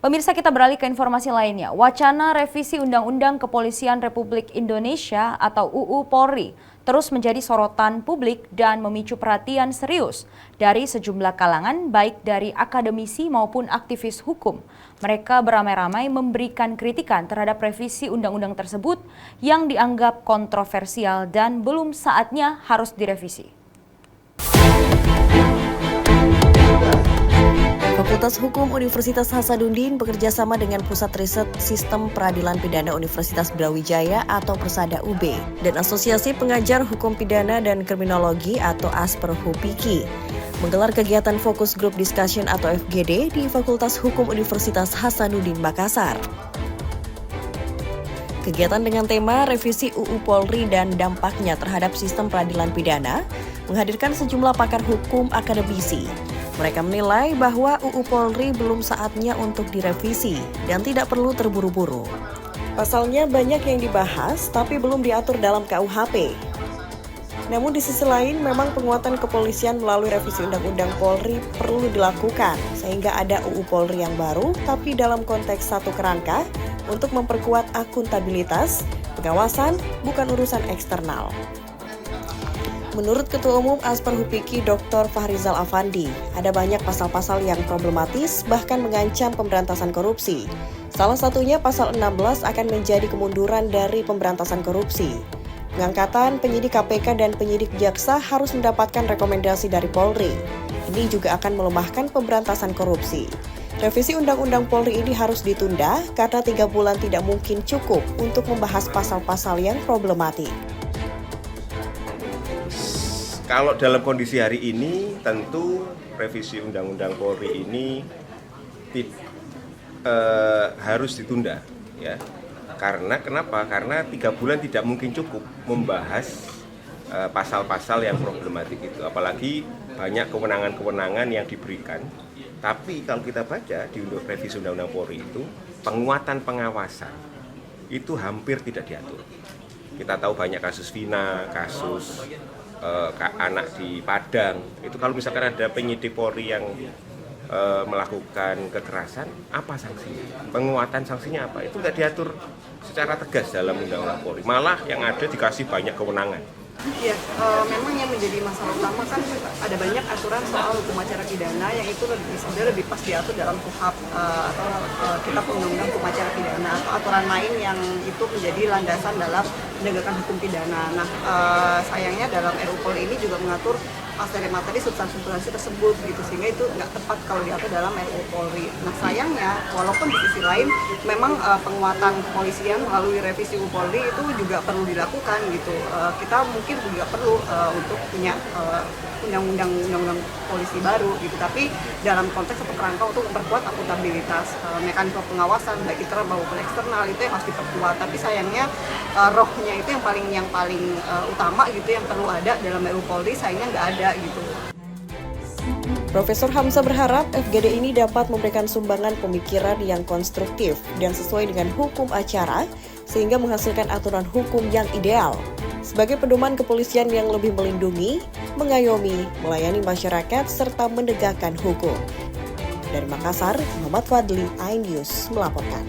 Pemirsa, kita beralih ke informasi lainnya. Wacana revisi Undang-Undang Kepolisian Republik Indonesia atau UU Polri terus menjadi sorotan publik dan memicu perhatian serius dari sejumlah kalangan baik dari akademisi maupun aktivis hukum. Mereka beramai-ramai memberikan kritikan terhadap revisi undang-undang tersebut yang dianggap kontroversial dan belum saatnya harus direvisi. Fakultas Hukum Universitas Hasanuddin bekerjasama dengan Pusat Riset Sistem Peradilan Pidana Universitas Brawijaya atau Persada UB dan Asosiasi Pengajar Hukum Pidana dan Kriminologi atau ASPER-HUPIKI menggelar kegiatan Focus Group Discussion atau FGD di Fakultas Hukum Universitas Hasanuddin Makassar. Kegiatan dengan tema Revisi UU Polri dan Dampaknya Terhadap Sistem Peradilan Pidana menghadirkan sejumlah pakar hukum akademisi. Mereka menilai bahwa UU Polri belum saatnya untuk direvisi dan tidak perlu terburu-buru. Pasalnya banyak yang dibahas tapi belum diatur dalam KUHP. Namun di sisi lain memang penguatan kepolisian melalui revisi Undang-Undang Polri perlu dilakukan sehingga ada UU Polri yang baru tapi dalam konteks satu kerangka untuk memperkuat akuntabilitas, pengawasan bukan urusan eksternal. Menurut Ketua Umum ASPER-HUPIKI Dr. Fahrizal Afandi, ada banyak pasal-pasal yang problematis bahkan mengancam pemberantasan korupsi. Salah satunya pasal 16 akan menjadi kemunduran dari pemberantasan korupsi. Pengangkatan penyidik KPK dan penyidik jaksa harus mendapatkan rekomendasi dari Polri. Ini juga akan melemahkan pemberantasan korupsi. Revisi Undang-Undang Polri ini harus ditunda karena 3 bulan tidak mungkin cukup untuk membahas pasal-pasal yang problematik. Kalau dalam kondisi hari ini, tentu revisi Undang-Undang Polri ini harus ditunda, ya. Karena kenapa? Karena 3 bulan tidak mungkin cukup membahas pasal-pasal yang problematik itu. Apalagi banyak kewenangan-kewenangan yang diberikan. Tapi kalau kita baca di revisi Undang-Undang Polri itu, penguatan pengawasan itu hampir tidak diatur. Kita tahu banyak kasus Vina, kasus anak di Padang, itu kalau misalkan ada penyidik Polri yang melakukan kekerasan, apa sanksinya? Penguatan sanksinya apa? Itu nggak diatur secara tegas dalam Undang-Undang Polri. Malah yang ada dikasih banyak kewenangan. Ya, memang yang menjadi masalah utama kan ada banyak aturan soal hukum acara pidana yang itu sebenarnya lebih pas diatur dalam KUHP atau Kitab Undang-Undang Hukum Acara Pidana atau aturan lain yang itu menjadi landasan dalam penegakan hukum pidana. Nah, sayangnya dalam RUU Polri ini juga mengatur materi substansi tersebut gitu, sehingga itu nggak tepat kalau diatur dalam RUU Polri. Nah, sayangnya walaupun di sisi lain memang penguatan kepolisian melalui revisi UU Polri itu juga perlu dilakukan gitu. Kita mungkin juga perlu untuk punya undang-undang polisi baru gitu, tapi dalam konteks atau kerangka untuk memperkuat akuntabilitas, mekanisme pengawasan baik internal maupun eksternal itu yang harus diperkuat. Tapi sayangnya rohnya itu yang paling utama gitu yang perlu ada dalam RUU Polri sayangnya nggak ada gitu. Profesor Hamzah berharap FGD ini dapat memberikan sumbangan pemikiran yang konstruktif dan sesuai dengan hukum acara sehingga menghasilkan aturan hukum yang ideal sebagai pedoman kepolisian yang lebih melindungi, mengayomi, melayani masyarakat serta menegakkan hukum. Dari Makassar, Muhammad Fadli, iNews melaporkan.